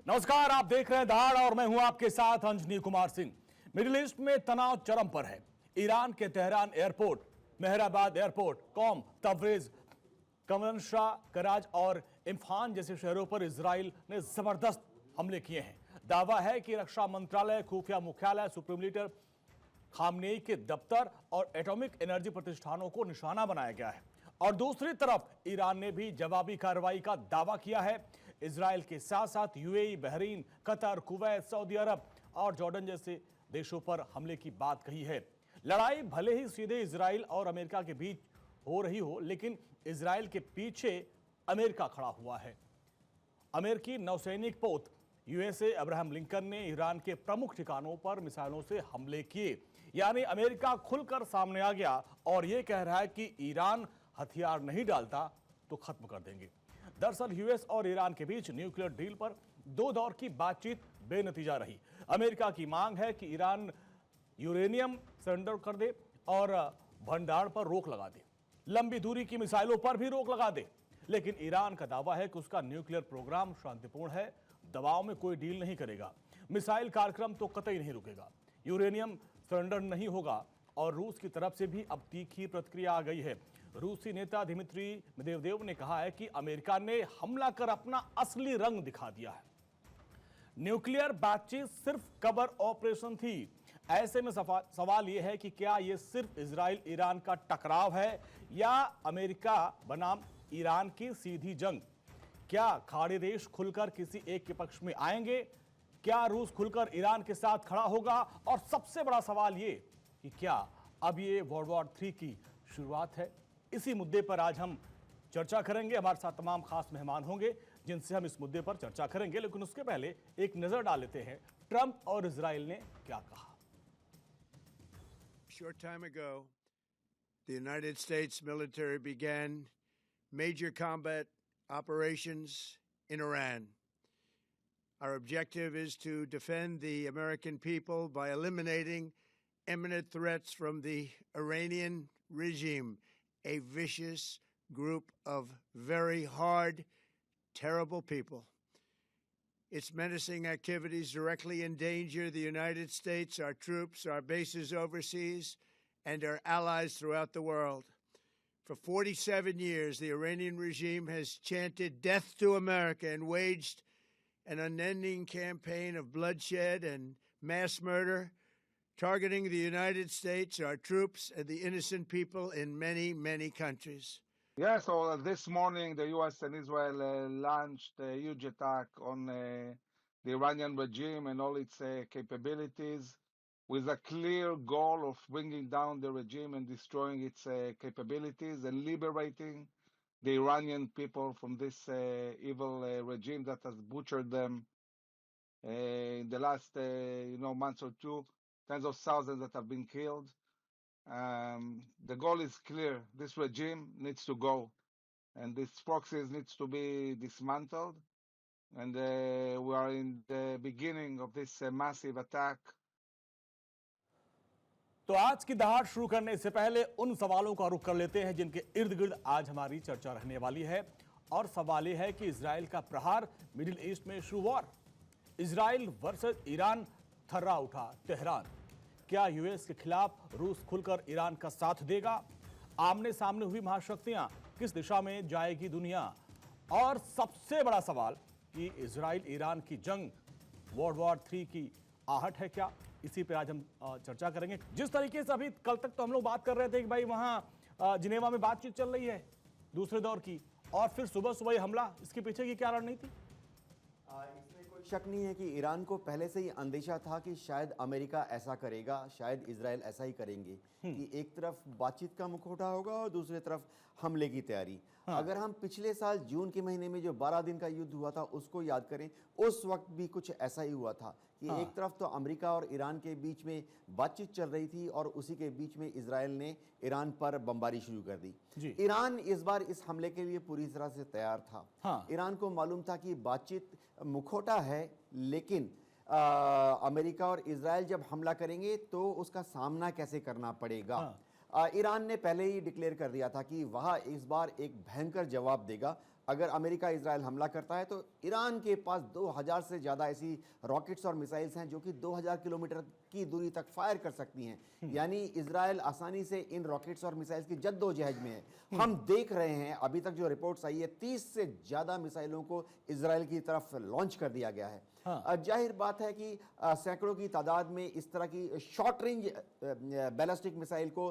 नमस्कार, आप देख रहे हैं दहाड़ और मैं हूं आपके साथ अंजनी कुमार सिंह। मिडिल ईस्ट में तनाव चरम पर है। ईरान के तेहरान एयरपोर्ट, मेहराबाद एयरपोर्ट, कौम, तबरेज, कमरनशाह, कराज और इम्फान जैसे शहरों पर इजराइल ने जबरदस्त हमले किए हैं। दावा है कि रक्षा मंत्रालय, खुफिया मुख्यालय, सुप्रीम लीडर खामनेई के दफ्तर और एटॉमिक एनर्जी प्रतिष्ठानों को निशाना बनाया गया है। और दूसरी तरफ ईरान ने भी जवाबी कार्रवाई का दावा किया है। इजराइल के साथ साथ UAE, Bahrain, Qatar, Kuwait, Saudi Arab और जॉर्डन जैसे देशों पर हमले की बात कही है। लड़ाई भले ही सीधे इजराइल और अमेरिका के बीच हो रही हो, लेकिन इजराइल के पीछे अमेरिका खड़ा हुआ है। अमेरिकी नौसैनिक पोत यूएसए अब्राहम लिंकन ने ईरान के प्रमुख ठिकानों पर मिसाइलों से हमले किए। यानी अमेरिका खुलकर सामने आ गया और यह कह रहा है कि ईरान हथियार नहीं डालता तो खत्म कर देंगे। दरअसल यूएस और ईरान के बीच न्यूक्लियर डील पर 2 दौर की बातचीत बेनतीजा रही। अमेरिका की मांग है कि ईरान यूरेनियम सरेंडर कर दे और भंडारण पर रोक लगा दे, लंबी दूरी की मिसाइलों पर भी रोक लगा दे। लेकिन ईरान का दावा है कि उसका न्यूक्लियर प्रोग्राम शांतिपूर्ण है, दबाव में कोई डील नहीं करेगा। मिसाइल कार्यक्रम तो कतई नहीं रुकेगा, यूरेनियम सरेंडर नहीं होगा। और रूस की तरफ से भी अब तीखी प्रतिक्रिया आ गई है। रूसी नेता दिमित्री मेदवेदेव ने कहा है कि अमेरिका ने हमला कर अपना असली रंग दिखा दिया है। न्यूक्लियर बातचीत सिर्फ कबर ऑपरेशन थी। ऐसे में सवाल यह है कि क्या यह सिर्फ इजराइल ईरान का टकराव है या अमेरिका बनाम ईरान की सीधी जंग? क्या खाड़ी देश खुलकर किसी एक के पक्ष में आएंगे? क्या रूस खुलकर ईरान के साथ खड़ा होगा? और सबसे बड़ा सवाल यह कि क्या अब ये वर्ल्ड वॉर 3 की शुरुआत है? इसी मुद्दे पर आज हम चर्चा करेंगे। हमारे साथ तमाम खास मेहमान होंगे जिनसे हम इस मुद्दे पर चर्चा करेंगे, लेकिन उसके पहले एक नजर डाल लेते हैं ट्रंप और इजराइल ने क्या कहा। Short time ago, the United States military began major combat operations in Iran. Our objective is to defend the American people by eliminating imminent threats from the Iranian regime, a vicious group of very hard, terrible people. Its menacing activities directly endanger the United States, our troops, our bases overseas, and our allies throughout the world. For 47 years, the Iranian regime has chanted death to America and waged an unending campaign of bloodshed and mass murder, targeting the United States, our troops, and the innocent people in many, many countries. Yeah, so this morning the U.S. and Israel launched a huge attack on the Iranian regime and all its capabilities, with a clear goal of bringing down the regime and destroying its capabilities and liberating the Iranian people from this evil regime that has butchered them in the last months or two. Tens of thousands that have been killed. The goal is clear. This regime needs to go, and these proxies needs to be dismantled. And we are in the beginning of this massive attack. तो आज की दहाड़ शुरू करने से पहले उन सवालों का रुख कर लेते हैं जिनके इर्द गिर्द आज हमारी चर्चा रहने वाली है। और सवाल यह है कि इजराइल का प्रहार, मिडिल ईस्ट में शुरू वॉर, इजराइल वर्सेस ईरान, थर्रा उठा तेहरान। क्या यूएस के खिलाफ रूस खुलकर ईरान का साथ देगा? आमने सामने हुई महाशक्तियां, किस दिशा में जाएगी दुनिया? और सबसे बड़ा सवाल कि इजराइल ईरान की जंग वर्ल्ड वॉर 3 की आहट है क्या? इसी पे आज हम चर्चा करेंगे। जिस तरीके से अभी कल तक तो हम लोग बात कर रहे थे कि भाई वहां जिनेवा में बातचीत चल रही है दूसरे दौर की, और फिर सुबह सुबह ही हमला, इसके पीछे की क्या रणनीति? इसमें कोई शक नहीं है कि ईरान को पहले से ही अंदेशा था कि शायद अमेरिका ऐसा करेगा, शायद इजराइल ऐसा ही करेंगे कि एक तरफ बातचीत का मुखौटा होगा और दूसरी तरफ हमले की तैयारी। अगर हम पिछले साल जून के महीने में जो 12 दिन का युद्ध हुआ था उसको याद करें, उस वक्त भी कुछ ऐसा ही हुआ था कि एक तरफ तो अमेरिका और ईरान के बीच में बातचीत चल रही थी और उसी के बीच में इजराइल ने ईरान पर बमबारी शुरू कर दी। ईरान इस बार इस हमले के लिए पूरी तरह से तैयार था। ईरान को मालूम था कि बातचीत मुखौटा है, लेकिन अमेरिका और इजराइल जब हमला करेंगे तो उसका सामना कैसे करना पड़ेगा। ईरान ने पहले ही डिक्लेयर कर दिया था कि वह इस बार एक भयंकर जवाब देगा। अगर अमेरिका इजराइल हमला करता है तो ईरान के पास 2000 से ज़्यादा ऐसी रॉकेट्स और मिसाइल्स हैं जो कि 2000 किलोमीटर की दूरी तक फायर कर सकती हैं। यानी इजराइल आसानी से इन रॉकेट्स और मिसाइल्स की जद्दोजहद में है। हम देख रहे हैं अभी तक जो रिपोर्ट्स आई है 30 से ज़्यादा मिसाइलों को इजराइल की तरफ लॉन्च कर दिया गया है। जाहिर बात है कि सैकड़ों की तादाद में इस तरह की शॉर्ट रेंज बैलिस्टिक मिसाइल को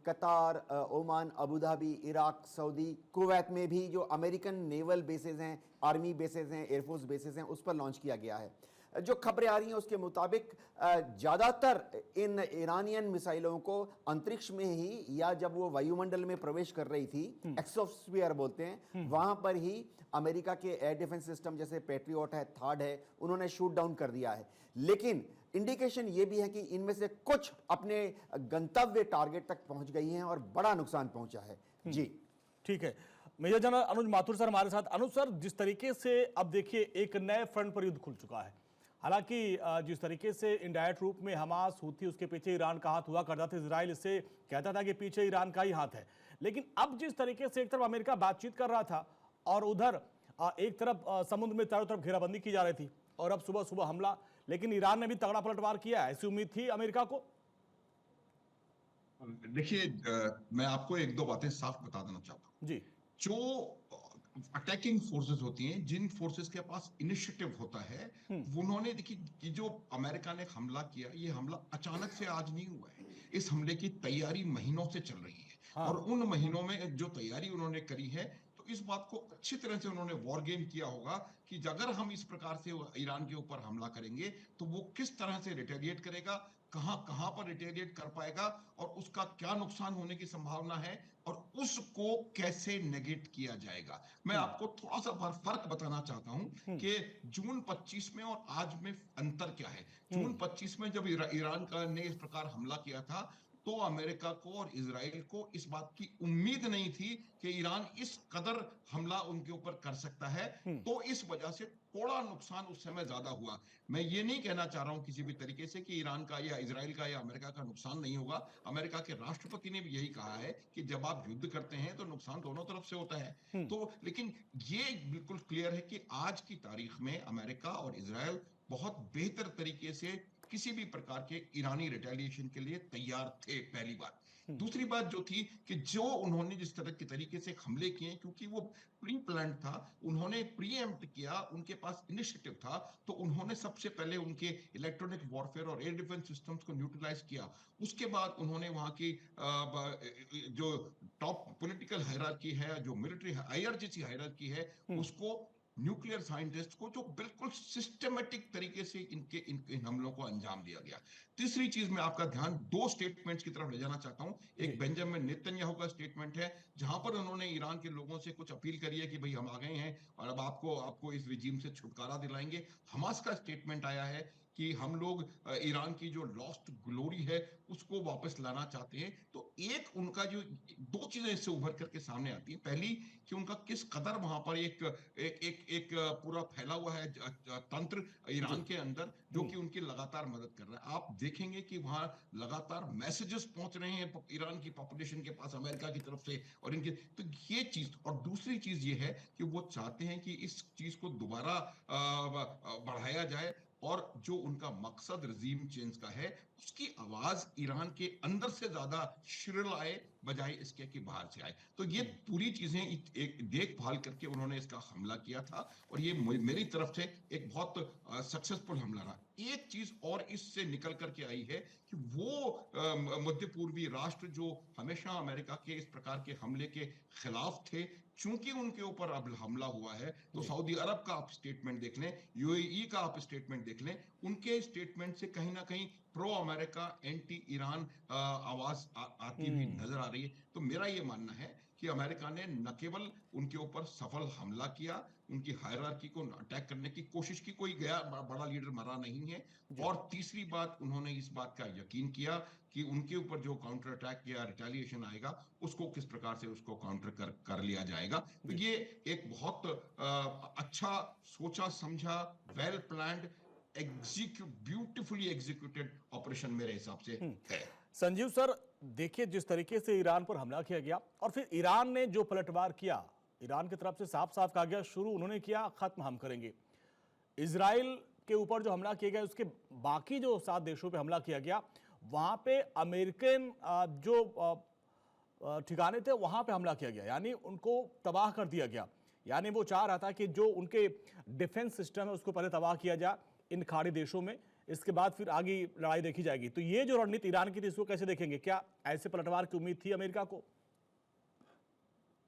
कतार, Oman, Abu Dhabi, Iraq, Saudi, Kuwait में भी जो अमेरिकन नेवल बेसेस हैं, आर्मी बेसेस हैं, एयरफोर्स बेसेस हैं, उस पर लॉन्च किया गया है। जो खबरें आ रही हैं उसके मुताबिक ज़्यादातर इन ईरानियन मिसाइलों को अंतरिक्ष में ही या जब वो वायुमंडल में प्रवेश कर रही थी, एक्सोस्फीयर बोलते हैं, वहां पर ही अमेरिका के एयर डिफेंस सिस्टम जैसे पैट्रियट है, थार्ड है, उन्होंने शूट डाउन कर दिया है। लेकिन इंडिकेशन ये भी है कि इनमें से कुछ अपने गंतव्य टारगेट तक पहुंच गई हैं और बड़ा नुकसान पहुंचा है। जी ठीक है। मेजर जनरल अनुज माथुर सर हमारे साथ। अनुज सर, जिस तरीके से अब देखिए एक नए फ्रंट पर युद्ध खुल चुका है, हालांकि जिस तरीके से इनडायरेक्ट रूप में हमास, हूथी, उसके पीछे ईरान का हाथ हुआ करता था, इजराइल इससे कहता था कि पीछे ईरान का ही हाथ है, लेकिन अब जिस तरीके से एक तरफ अमेरिका बातचीत कर रहा था और उधर एक तरफ समुद्र में चारों तरफ घेराबंदी की जा रही थी और अब सुबह सुबह हमला, लेकिन ईरान ने भी तगड़ा पलटवार किया है, ऐसी उम्मीद थी अमेरिका को? देखिए, मैं आपको एक दो बातें साफ बता देना चाहता हूँ जी। जो अटैकिंग फोर्सेस होती हैं, जिन फोर्सेस के पास इनिशिएटिव होता है, उन्होंने देखिए कि जो अमेरिका ने हमला किया, ये हमला अचानक से आज नहीं हुआ है। इस हमले की तैयारी महीनों से चल रही है और उन महीनों में जो तैयारी उन्होंने करी है, तो इस बात को अच्छी तरह से उन्होंने वॉर गेम किया होगा कि अगर हम इस प्रकार से ईरान के ऊपर हमला करेंगे तो वो किस तरह से रिटेलिएट करेगा, कहां कहां पर रिटेलिएट कर पाएगा और उसका क्या नुकसान होने की संभावना है और उसको कैसे नेगेट किया जाएगा। मैं आपको थोड़ा सा फर्क बताना चाहता हूं कि जून 25 में और आज में अंतर क्या है। जून 25 में जब ईरान का ने इस प्रकार हमला किया था तो अमेरिका को और इजराइल को इस बात की उम्मीद नहीं थी कि ईरान इस कदर हमला उनके ऊपर कर सकता है, तो इस वजह से थोड़ा नुकसान उस समय ज्यादा हुआ। मैं ये नहीं कहना चाह रहा हूं किसी भी तरीके से कि ईरान का या इजराइल का या अमेरिका का नुकसान नहीं होगा। अमेरिका के राष्ट्रपति ने भी यही कहा है कि जब आप युद्ध करते हैं तो नुकसान दोनों तरफ से होता है। तो लेकिन ये बिल्कुल क्लियर है कि आज की तारीख में अमेरिका और इजराइल बहुत बेहतर तरीके से किसी भी प्रकार के ईरानी रिटेलिएशन के लिए तैयार थे, पहली बात। दूसरी बात जो थी कि जो उन्होंने जिस तरह के तरीके से हमले किए, क्योंकि वो प्री प्लान था, उन्होंने प्रीएम्प्ट किया, उनके पास इनिशिएटिव था, तो उन्होंने सबसे पहले उनके इलेक्ट्रॉनिक वॉरफेयर और एयर डिफेंस सिस्टम्स को न्यूट्रलाइज किया। उसके बाद उन्होंने वहां की जो टॉप पॉलिटिकल हायरार्की है, जो मिलिट्री आईआरजीसी हायरार्की है, उसको न्यूक्लियर साइंटिस्ट को, जो बिल्कुल सिस्टमेटिक तरीके से इन हमलों को अंजाम दिया गया। तीसरी चीज मैं आपका ध्यान दो स्टेटमेंट्स की तरफ ले जाना चाहता हूं। एक बेंजामिन नेतन्याहू का स्टेटमेंट है जहां पर उन्होंने ईरान के लोगों से कुछ अपील करी है कि भाई हम आ गए हैं और अब आपको इस रिजीम से छुटकारा दिलाएंगे। हमास का स्टेटमेंट आया है कि हम लोग ईरान की जो लॉस्ट ग्लोरी है उसको वापस लाना चाहते हैं। तो एक उनका जो दो चीजें इससे उभर करके सामने आती है। पहली कि उनका किस कदर वहां पर एक पूरा फैला हुआ है तंत्र ईरान के अंदर, जो कि उनकी लगातार मदद कर रहा है। आप देखेंगे कि वहां लगातार मैसेजेस पहुंच रहे हैं ईरान की पॉपुलेशन के पास अमेरिका की तरफ से और इनके, तो ये चीज। और दूसरी चीज ये है कि वो चाहते हैं कि इस चीज को दोबारा बढ़ाया जाए और जो उनका मकसद रजीम चेंज का है उसकी आवाज ईरान के अंदर से ज्यादा श्रिल आए बजाय इसके कि बाहर से आए। तो ये पूरी चीजें एक देखभाल करके उन्होंने इसका हमला किया था और ये मेरी तरफ से एक बहुत सक्सेसफुल हमला रहा। एक चीज और इससे निकल करके आई है कि वो मध्य पूर्वी राष्ट्र जो हमेशा अमेरिका के इस प्रकार के हमले के खिलाफ थे, चूंकि उनके ऊपर अब हमला हुआ है, तो सऊदी अरब का आप स्टेटमेंट देख लें, यूएई का आप स्टेटमेंट देख लें, उनके स्टेटमेंट से कहीं ना कहीं प्रो अमेरिका एंटी ईरान आवाज आती हुई नजर आ रही है। तो मेरा ये मानना है कि अमेरिका ने न केवल उनके ऊपर सफल हमला किया, उनकी हायरार्की को अटैक करने की कोशिश की, कोई गया बड़ा लीडर मरा नहीं है, और तीसरी बात उन्होंने इस बात का यकीन किया कि उनके ऊपर जो काउंटर अटैक या रिटेलिएशन आएगा उसको किस प्रकार से उसको काउंटर कर लिया जाएगा। तो ये एक बहुत अच्छा सोचा समझा, well planned, beautifully executed operation मेरे हिसाब से है। संजीव सर, देखिए जिस तरीके से ईरान पर हमला किया गया और फिर ईरान ने जो पलटवार किया, ईरान की तरफ से साफ साफ कहा गया, शुरू उन्होंने किया, खत्म हम करेंगे। इजराइल के ऊपर जो हमला किया गया, उसके बाकी जो 7 देशों पे हमला किया गया, वहां पे अमेरिकन जो ठिकाने थे वहां पे हमला किया गया, यानी उनको तबाह कर दिया गया। यानी वो चाह रहा था कि जो उनके डिफेंस सिस्टम है उसको पहले तबाह किया जाए इन खाड़ी देशों में, इसके बाद फिर आगे लड़ाई देखी जाएगी। तो ये जो रणनीति ईरान की थी, इसको कैसे देखेंगे? क्या ऐसे पलटवार की उम्मीद थी अमेरिका को?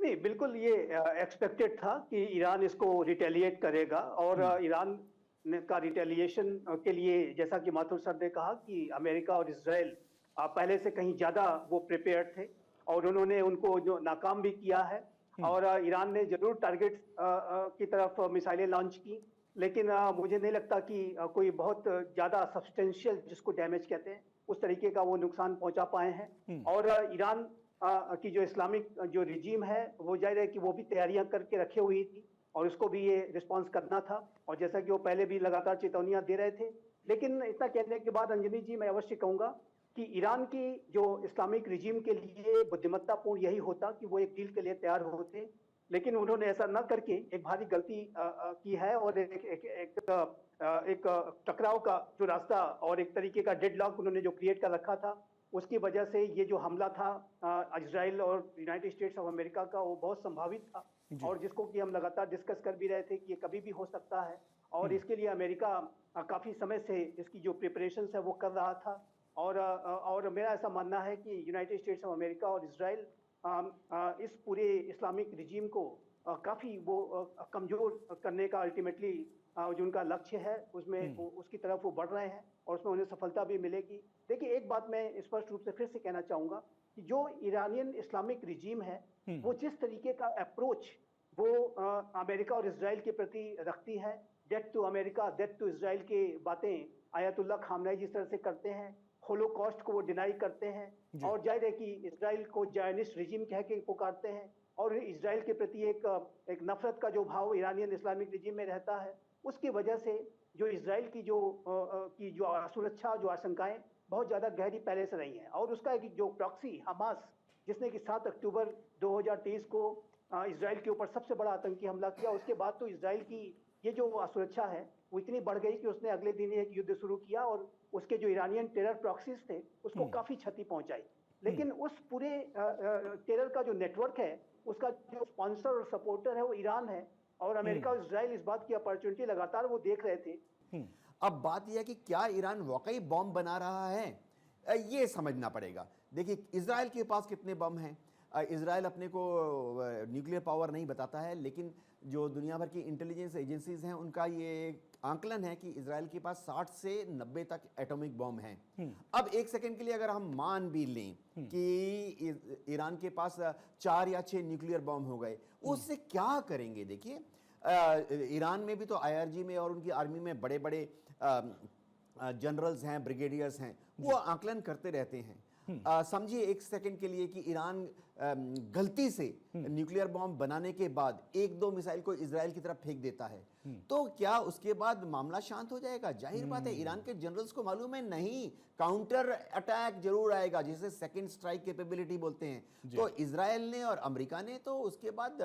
नहीं, बिल्कुल ये एक्सपेक्टेड था कि ईरान इसको रिटेलिएट करेगा, और ईरान का रिटेलिएशन के लिए, जैसा कि माथुर सर ने कहा, कि अमेरिका और इजराइल पहले से कहीं ज्यादा वो प्रिपेयर्ड थे, और उन्होंने उनको जो नाकाम भी किया है। और ईरान ने जरूर टारगेट की तरफ मिसाइलें लॉन्च की, लेकिन मुझे नहीं लगता कि कोई बहुत ज्यादा सब्सटेंशियल, जिसको डैमेज कहते हैं, उस तरीके का वो नुकसान पहुंचा पाए हैं। और ईरान की जो इस्लामिक जो रिजीम है, वो जाहिर है कि वो भी तैयारियां करके रखे हुई थी, और उसको भी ये रिस्पांस करना था, और जैसा कि वो पहले भी लगातार चेतावनियां दे रहे थे। लेकिन इतना कहने के बाद अंजनी जी, मैं अवश्य कहूंगा कि ईरान की जो इस्लामिक रिजीम के लिए बुद्धिमत्तापूर्ण यही होता कि वो एक डील के लिए तैयार होते, लेकिन उन्होंने ऐसा न करके एक भारी गलती की है, और एक टकराव का जो रास्ता और एक तरीके का डेडलॉक उन्होंने जो क्रिएट कर रखा था, उसकी वजह से ये जो हमला था इजराइल और यूनाइटेड स्टेट्स ऑफ अमेरिका का, वो बहुत संभावित था, और जिसको कि हम लगातार डिस्कस कर भी रहे थे कि ये कभी भी हो सकता है। और इसके लिए अमेरिका काफी समय से इसकी जो प्रिपरेशंस है वो कर रहा था, और मेरा ऐसा मानना है कि यूनाइटेड स्टेट्स ऑफ अमेरिका और इजराइल इस पूरे इस्लामिक रिजीम को काफी वो कमजोर करने का अल्टीमेटली जो उनका लक्ष्य है, उसमें उसकी तरफ वो बढ़ रहे हैं, और उसमें उन्हें सफलता भी मिलेगी। देखिए, एक बात मैं स्पष्ट रूप से फिर से कहना चाहूंगा कि जो ईरानियन इस्लामिक रिजीम है, वो जिस तरीके का अप्रोच वो अमेरिका और इजराइल के प्रति रखती है, death to America, death to Israel की बातें आयतुल्ला खामनेई जिस तरह से करते हैं, होलोकॉस्ट को वो डिनाई करते हैं, और जाहिर है कि इजराइल को जायनिस्ट रिजीम कह के पुकारते हैं, और इजराइल के प्रति एक नफरत का जो भाव ईरानियन इस्लामिक रिजीम में रहता है, उसकी वजह से जो इजराइल की जो असुरक्षा, जो आशंकाएं बहुत ज्यादा गहरी पहले से रही हैं। और उसका एक जो प्रॉक्सी हमास, जिसने कि 7 अक्टूबर 2023 को इजराइल के ऊपर सबसे बड़ा आतंकी हमला किया, उसके बाद तो इजराइल की ये जो असुरक्षा है वो इतनी बढ़ गई कि उसने अगले दिन एक युद्ध शुरू किया, और उसके जो ईरानियन टेरर प्रॉक्सीज थे उसको काफी क्षति पहुंचाई। लेकिन उस पूरे टेरर का जो नेटवर्क है, उसका जो स्पॉन्सर और सपोर्टर है वो ईरान है, और अमेरिका और इजराइल इस बात की अपॉर्चुनिटी लगातार वो देख रहे थे। अब बात यह है कि क्या ईरान वाकई बॉम्ब बना रहा है, ये समझना पड़ेगा। देखिए, इजराइल के पास कितने बम हैं? इजराइल अपने को न्यूक्लियर पावर नहीं बताता है, लेकिन जो दुनिया भर की इंटेलिजेंस एजेंसीज हैं, उनका ये आंकलन है कि इजराइल के पास 60 से 90 तक एटॉमिक बॉम्ब हैं। अब एक सेकंड के लिए अगर हम मान भी लें कि ईरान के पास 4 या 6 न्यूक्लियर बॉम्ब हो गए, उससे क्या करेंगे? देखिए, ईरान में भी तो आईआरजी में और उनकी आर्मी में बड़े बड़े जनरल्स हैं, ब्रिगेडियर्स हैं, वो आंकलन करते रहते हैं। समझिए एक सेकंड के लिए कि ईरान गलती से न्यूक्लियर बॉम्ब बनाने के बाद 1-2 मिसाइल को इजराइल की तरफ फेंक देता है, तो क्या उसके बाद मामला शांत हो जाएगा? जाहिर बात है, ईरान के जनरल्स को मालूम है नहीं, काउंटर अटैक जरूर आएगा, जिसे सेकंड स्ट्राइक कैपेबिलिटी बोलते हैं। तो इजराइल ने और अमेरिका ने तो उसके बाद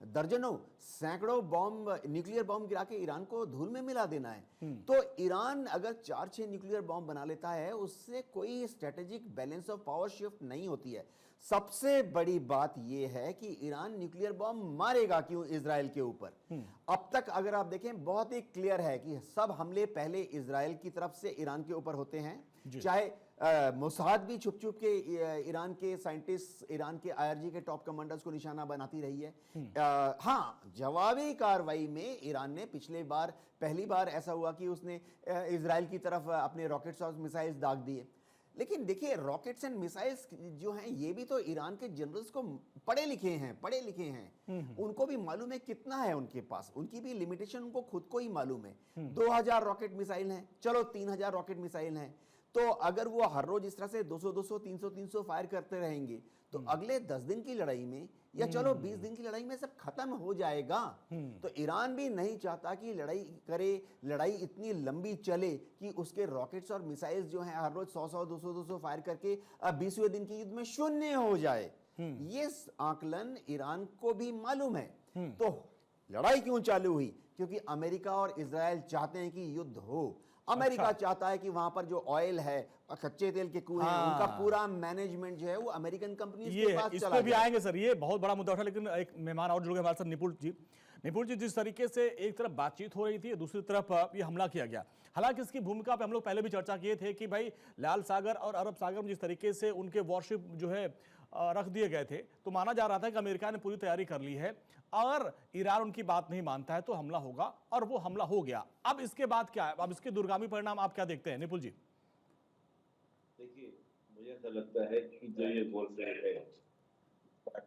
दर्जनों, सैकड़ों बॉम्ब, न्यूक्लियर बॉम्ब गिरा के ईरान को धूल में मिला देना है। तो ईरान अगर 4-6 न्यूक्लियर बॉम्ब बना लेता है, उससे कोई strategic balance of power shift नहीं होती है। सबसे बड़ी बात यह है कि ईरान न्यूक्लियर बॉम्ब मारेगा क्यों इजराइल के ऊपर? अब तक अगर आप देखें, बहुत ही क्लियर है कि सब हमले पहले इजराइल की तरफ से ईरान के ऊपर होते हैं। चाहे मोसाद भी छुप छुप के ईरान के साइंटिस्ट, ईरान के आईआरजी के टॉप कमांडर्स को निशाना बनाती रही है। हाँ, जवाबी कार्रवाई में ईरान ने पिछले बार, पहली बार ऐसा हुआ कि उसने इजराइल की तरफ अपने रॉकेट्स और मिसाइल्स दाग दिए। लेकिन देखिए, रॉकेट्स एंड मिसाइल्स जो हैं, ये भी तो ईरान के जनरल्स को पढ़े लिखे हैं, उनको भी मालूम है कितना है उनके पास, उनकी भी लिमिटेशन उनको खुद को ही मालूम है। 2000 रॉकेट मिसाइल हैं, चलो 3000 रॉकेट मिसाइल हैं, तो अगर वो हर रोज इस तरह से 200 300 फायर करते रहेंगे, तो अगले 10 दिन की लड़ाई में, या चलो 20 दिन की लड़ाई में सब खत्म हो जाएगा। तो ईरान भी नहीं चाहता कि लड़ाई इतनी लंबी चले कि उसके रॉकेट्स और मिसाइल्स जो हैं हर रोज 100 200 फायर करके 20वें दिन के युद्ध में शून्य हो जाए। ये आंकलन ईरान को भी मालूम है। तो लड़ाई क्यों चालू हुई? क्योंकि अमेरिका और इजराइल चाहते हैं कि युद्ध हो। अमेरिका चाहता है कि वहां पर जो ऑयल है, कच्चे तेल के कुएं हैं, उनका पूरा मैनेजमेंट जो है वो अमेरिकन कंपनीज के पास इस चला पे भी जाए। आएंगे सर, ये बहुत बड़ा मुद्दा उठा। लेकिन एक मेहमान और जुड़ गए हमारे साथ, निपुण जी। निपुण जी, जिस तरीके से एक तरफ बातचीत हो रही थी, दूसरी तरफ ये हमला किया गया। हालांकि इसकी भूमिका पे हम लोग पहले भी चर्चा किए थे कि भाई लाल सागर और अरब सागर में जिस तरीके से उनके वॉरशिप जो है रख दिए गए थे, तो माना जा रहा था कि अमेरिका ने पूरी तैयारी कर ली है, अगर ईरान उनकी बात नहीं मानता है तो हमला होगा, और वो हमला हो गया। अब इसके बाद क्या है? अब इसके दूरगामी परिणाम आप क्या देखते हैं, निपुण जी? देखिए, मुझे ऐसा लगता है कि जो ये वॉरफेयर है,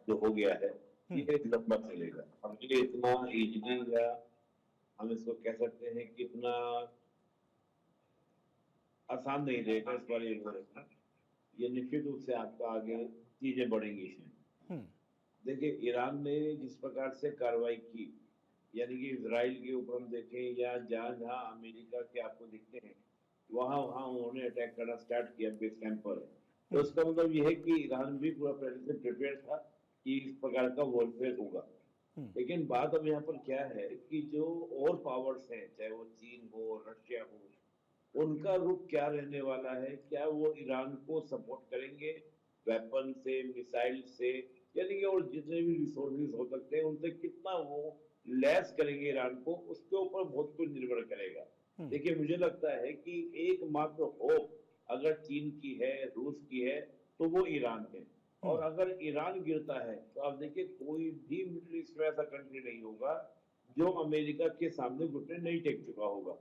जो हो गया है, ये लंबा चलेगा। हम ये इतना इजली, या हम इसको कह सकते हैं कि इतना आसान नहीं रहेगा इस बार ये हो रहा। ये निश्चित रूप से आपका आगे चीजें बढ़ेंगी इसमें। देखिए, ईरान ने जिस प्रकार से कार्रवाई की, यानी कि इजराइल के ऊपर हम देखें या जहां जहां अमेरिका के आपको दिखते हैं, वहां वहां उन्होंने अटैक करना स्टार्ट किया बेस कैंप पर। तो इसका मतलब यह है कि ईरान भी पूरा पहले से प्रिपेयर था कि इस प्रकार का वॉरफेयर होगा। लेकिन बात अब यहाँ पर क्या है कि जो और पावर्स हैं, चाहे वो चीन हो, रशिया हो, उनका रुख क्या रहने वाला है? क्या वो ईरान को सपोर्ट करेंगे वेपन से, मिसाइल से, यानी कि और जितने भी रिसोर्सेज हो सकते हैं उनसे कितना वो लैस करेंगे ईरान को, उसके ऊपर बहुत कुछ निर्भर करेगा। देखिए, मुझे लगता है कि एकमात्र होप अगर चीन की है, रूस की है, तो वो ईरान है। और अगर ईरान गिरता है तो आप देखिए, कोई भी मिडिल ईस्ट में ऐसा कंट्री नहीं होगा जो अमेरिका के सामने घुटने नहीं टेक चुका होगा।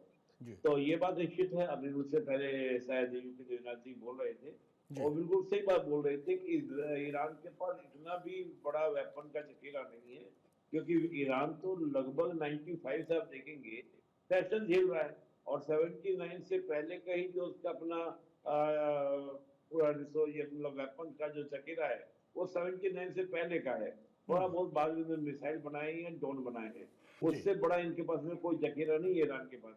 तो ये बात निश्चित है। अभी उससे पहले शायद यूपी देवनाथ जी बोल रहे थे, और बिल्कुल सही बात बोल रहे थे कि ईरान के पास इतना भी बड़ा वेपन का जखीरा नहीं है, क्योंकि ईरान तो लगभग 95 से आप देखेंगे सेशन झेल रहा है, और 79 से पहले का ही जो उसका अपना पूरा ये मतलब वेपन का जो जखीरा है वो 79 से पहले का है। थोड़ा बहुत बाद में मिसाइल बनाए हैं, ड्रोन बनाए हैं, उससे बड़ा इनके पास में कोई जखीरा नहीं है ईरान के पास।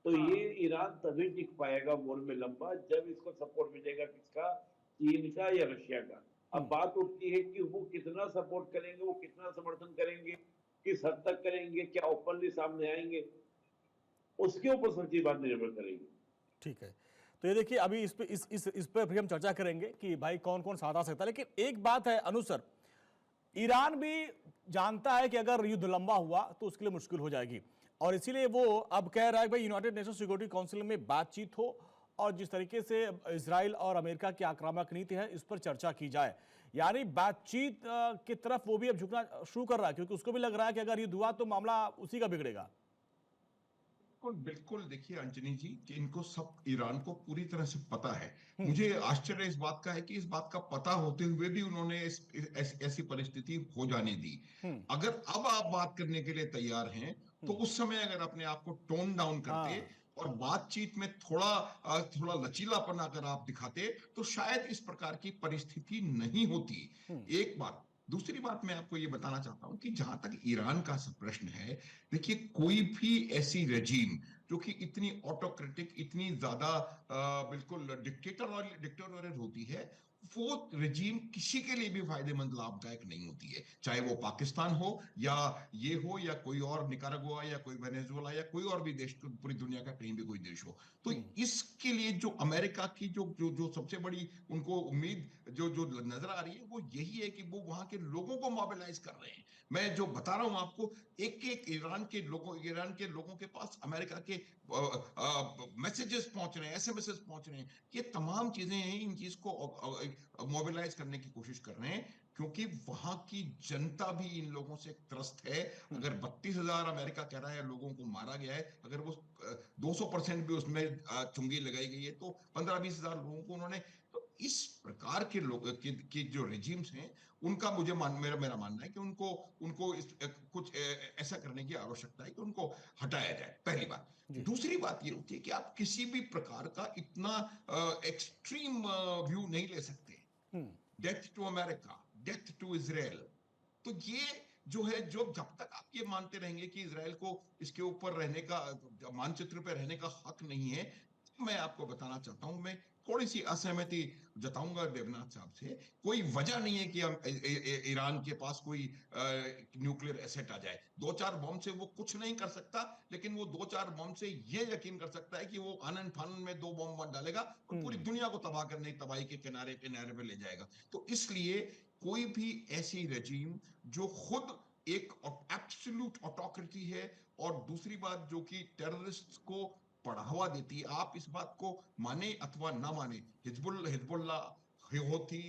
तो ये ईरान तभी टिक पाएगा वॉर में लंबा, जब इसको सपोर्ट मिलेगा किसका? चीन का या रशिया का। अब बात उठती है कि वो कितना सपोर्ट करेंगे, वो कितना समर्थन करेंगे, किस हद तक करेंगे, क्या ओपनली सामने आएंगे, उसके ऊपर सच्ची बात निर्भर करेगी। ठीक है, तो ये देखिए, अभी इस पर फिर हम चर्चा करेंगे कि भाई कौन कौन साथ आ सकता है। लेकिन एक बात है अनुसर, ईरान भी जानता है कि अगर युद्ध लंबा हुआ तो उसके लिए मुश्किल हो जाएगी, और इसीलिए वो अब कह रहा है भाई यूनाइटेड नेशन सिक्योरिटी काउंसिल में बातचीत हो, और जिस तरीके से इजराइल और अमेरिका की आक्रामक नीति है इस पर चर्चा की जाए। यानी बातचीत की तरफ वो भी अब झुकना शुरू कर रहा है, क्योंकि उसको भी लग रहा है कि अगर युद्ध हुआ तो मामला उसी का बिगड़ेगा। बिल्कुल। देखिए अंजनी जी, कि इनको सब ईरान को पूरी तरह से पता है। मुझे आश्चर्य इस बात का है कि इस बात का पता होते हुए भी उन्होंने ऐसी परिस्थिति हो जाने दी। अगर अब आप बात करने के लिए तैयार हैं तो उस समय अगर अपने आप को टोन डाउन करते और बातचीत में थोड़ा लचीलापन अगर आप दिखाते तो शायद इस प्रकार की परिस्थिति नहीं होती। एक बात। दूसरी बात मैं आपको ये बताना चाहता हूं कि जहां तक ईरान का प्रश्न है, देखिए कोई भी ऐसी रेजीम जो कि इतनी ऑटोक्रेटिक, इतनी ज्यादा बिल्कुल डिक्टेटोरियल होती है, वो रेजीम किसी के लिए भी फायदेमंद, लाभदायक नहीं होती है। चाहे वो पाकिस्तान हो या ये हो या कोई और निकारागुआ या कोई वेनेजुएला या कोई और भी देश, पूरी दुनिया का कहीं भी कोई देश हो। तो इसके लिए जो अमेरिका की जो सबसे बड़ी उनको उम्मीद जो नजर आ रही है वो यही है कि वो वहां के लोगों को मोबिलाइज कर रहे हैं। मैं जो बता रहा हूं आपको, एक एक ईरान के लोगों के पास अमेरिका के मैसेजेस पहुंच रहे हैं, एसएमएस पहुंच रहे हैं। ये तमाम चीजें हैं, इन चीज को मोबिलाइज करने की कोशिश कर रहे हैं, क्योंकि वहां की जनता भी इन लोगों से त्रस्त है। अगर 32,000 अमेरिका कह रहा है लोगों को मारा गया है, अगर वो 200% भी उसमें चुंगी लगाई गई है तो 15-20 हजार लोगों को उन्होंने, तो इस प्रकार के लोग के जो रेजिम्स हैं उनका मेरा मानना है कि उनको कुछ ऐसा करने की आवश्यकता है कि उनको हटाया जाए, पहली बात। दूसरी बात ये होती है कि आप किसी भी प्रकार का इतना एक्सट्रीम व्यू नहीं ले सकते। Death to America, death to Israel. तो ये जो है, जब तक आप ये मानते रहेंगे कि इजराइल को इसके ऊपर रहने का, मानचित्र पे रहने का हक नहीं है, मैं आपको बताना चाहता हूं, मैं थोड़ी सी असहमति जताऊंगा देवनाथ साहब से। कोई वजह नहीं है कि हम ईरान के पास कोई न्यूक्लियर एसेट आ जाए। 2-4 बम से वो कुछ नहीं कर सकता, लेकिन वो 2-4 बम से ये यकीन कर सकता है कि वो आनन फानन में 2 बम डालेगा और पूरी दुनिया को तबाह करने तबाही के किनारे किनारे पे ले जाएगा। तो इसलिए कोई भी ऐसी रजीम जो खुद एक एब्सोल्यूट ऑटोक्रेसी है, और दूसरी बात जो कि टेररिस्ट को बढ़ावा देती है, आप इस बात को माने अथवा ना माने, हिजबुल्लाह, होती,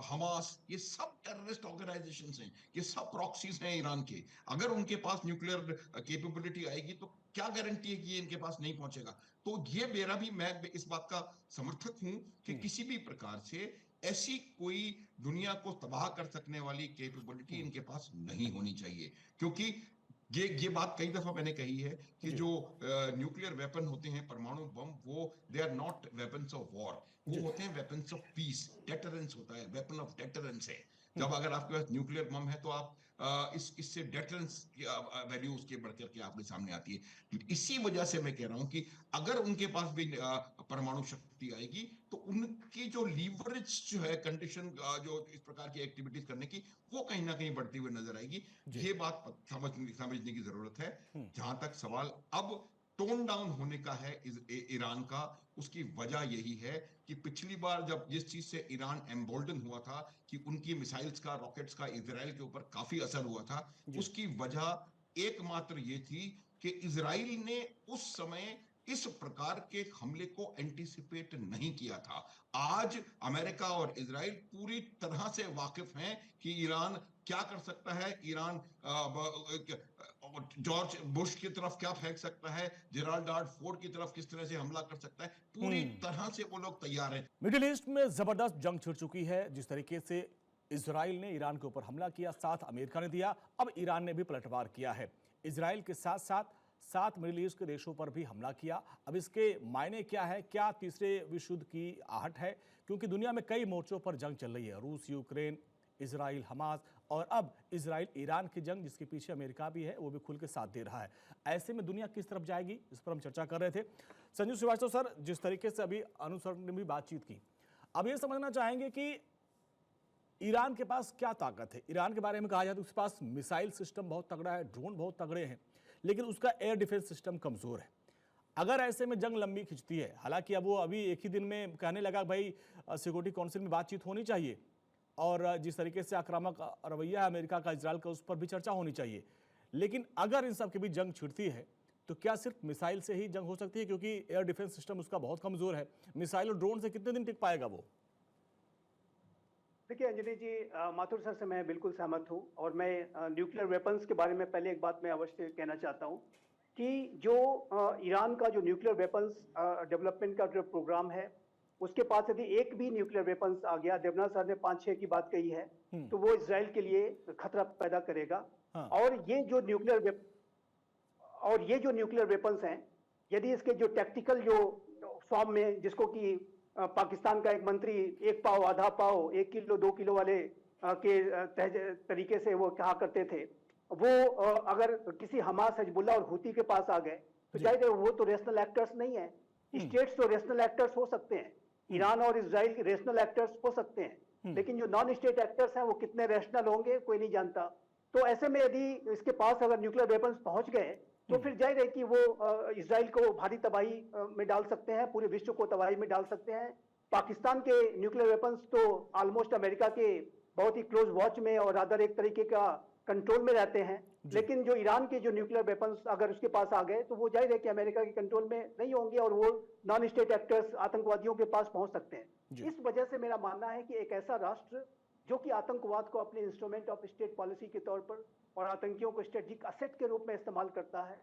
हमास, ये सब टेररिस्ट ऑर्गेनाइजेशंस हैं, ये सब प्रॉक्सीज हैं ईरान के। अगर उनके पास न्यूक्लियर कैपेबिलिटी आएगी तो क्या गारंटी है कि ये इनके पास नहीं पहुंचेगा? तो ये मेरा भी, मैं इस बात का समर्थक हूं कि किसी भी प्रकार से ऐसी कोई दुनिया को तबाह कर सकने वाली कैपेबिलिटी इनके पास नहीं होनी चाहिए। क्योंकि ये बात कई दफा मैंने कही है कि जो न्यूक्लियर वेपन होते हैं, परमाणु बम, वो they are not weapons of war, वो होते हैं वेपन्स ऑफ पीस। डेटरेंस होता है, वेपन ऑफ डेटरेंस है। जब अगर आपके पास न्यूक्लियर बम है तो आप इससे डेटरेंस की वैल्यू उसके बढ़कर के आपके सामने आती है। इसी वजह से मैं कह रहा हूं कि अगर उनके पास भी परमाणु शक्ति आएगी तो उनकी जो लीवरेज जो है कंडीशन, जो इस प्रकार की एक्टिविटीज करने की, वो कहीं ना कहीं बढ़ती हुई नजर आएगी। ये बात समझने की जरूरत है। जहां तक सवाल अब टोन डाउन होने का है ईरान का, उसकी वजह यही है कि पिछली बार जब जिस चीज से ईरान एम्बोल्डन हुआ था कि उनकी मिसाइल्स का, रॉकेट्स का इजराइल के ऊपर काफी असर हुआ था, उसकी वजह एकमात्र ये थी कि इजराइल ने उस समय इस प्रकार के हमले को एंटीसिपेट नहीं किया था। आज अमेरिका और इजराइल पूरी तरह से वाकिफ हैं कि ईरान क्या कर सकता है, ईरान जॉर्ज बुश की तरफ क्या फेंक सकता है, जेराल्ड डार्ड फोर्ड की तरफ किस तरह से हमला कर सकता है, पूरी तरह से वो लोग तैयार हैं। मिडिल ईस्ट में जबरदस्त जंग छिड़ चुकी है। जिस तरीके से इजराइल ने ईरान के ऊपर हमला किया, साथ अमेरिका ने दिया, अब ईरान ने भी पलटवार किया है। इजराइल के साथ साथ 7 मिडिल ईस्ट के देशों पर भी हमला किया। अब इसके मायने क्या है? क्या तीसरे विश्व युद्ध की आहट है? क्योंकि दुनिया में कई मोर्चों पर जंग चल रही है, रूस, यूक्रेन, इजराइल, हमास, और अब इजराइल ईरान की जंग, जिसके पीछे अमेरिका भी है, वो भी खुल के साथ दे रहा है। ऐसे में दुनिया किस तरफ जाएगी, इस पर हम चर्चा कर रहे थे। संजू श्रीवास्तव सर, जिस तरीके से अभी अनुसर ने भी बातचीत की, अब ये समझना चाहेंगे कि ईरान के पास क्या ताकत है। ईरान के बारे में कहा जाए तो उसके पास मिसाइल सिस्टम बहुत तगड़ा है, ड्रोन बहुत तगड़े हैं, लेकिन उसका एयर डिफेंस सिस्टम कमजोर है। अगर ऐसे में जंग लंबी खिंचती है, हालांकि अब वो अभी एक ही दिन में कहने लगा भाई सिक्योरिटी काउंसिल में बातचीत होनी चाहिए, और जिस तरीके से आक्रामक रवैया है अमेरिका का, इजराइल का, उस पर भी चर्चा होनी चाहिए। लेकिन अगर इन सब के बीच जंग छिड़ती है तो क्या सिर्फ मिसाइल से ही जंग हो सकती है? क्योंकि एयर डिफेंस सिस्टम उसका बहुत कमजोर है। मिसाइल और ड्रोन से कितने दिन टिक पाएगा वो? देखिए अंजलि जी, माथुर सर से मैं बिल्कुल सहमत हूं, और मैं न्यूक्लियर वेपन्स के बारे में पहले एक बात मैं अवश्य कहना चाहता हूं कि जो ईरान का जो न्यूक्लियर वेपन्स डेवलपमेंट का जो प्रोग्राम है, उसके पास यदि एक भी न्यूक्लियर वेपन्स आ गया, देवनाथ सर ने 5-6 की बात कही है, तो वो इजराइल के लिए खतरा पैदा करेगा। हाँ। और ये जो न्यूक्लियर वेपन्स हैं, यदि इसके जो टैक्टिकल जो फॉर्म में, जिसको कि पाकिस्तान का एक मंत्री 1 पाव, आधा पाव, 1 किलो 2 किलो वाले के तरीके से वो कहा करते थे, वो अगर किसी हमास, हिजबुल्लाह और हुती के पास आ गए तो जाहिर है वो तो रेशनल एक्टर्स नहीं है। स्टेट्स तो रेशनल एक्टर्स हो सकते हैं, ईरान और इजराइल रेशनल एक्टर्स हो सकते हैं, लेकिन जो नॉन स्टेट एक्टर्स हैं वो कितने रेशनल होंगे कोई नहीं जानता। तो ऐसे में यदि इसके पास अगर न्यूक्लियर वेपन्स पहुंच गए तो फिर जाहिर है कि वो इजराइल को भारी तबाही में डाल सकते हैं, पूरे विश्व को तबाही में डाल सकते हैं। पाकिस्तान के न्यूक्लियर वेपन्स तो ऑलमोस्ट अमेरिका के बहुत ही क्लोज वॉच में और अदर एक तरीके का कंट्रोल में रहते हैं, लेकिन जो ईरान के जो न्यूक्लियर वेपन्स अगर उसके पास आ गए तो वो जाहिर है कि अमेरिका के कंट्रोल में नहीं होंगे और वो नॉन स्टेट एक्टर्स, आतंकवादियों के पास पहुंच सकते हैं। इस वजह से मेरा मानना है कि एक ऐसा राष्ट्र जो कि आतंकवाद को अपने इंस्ट्रूमेंट ऑफ स्टेट पॉलिसी के तौर पर और आतंकियों को स्ट्रेटेजिक असेट के रूप में इस्तेमाल करता है,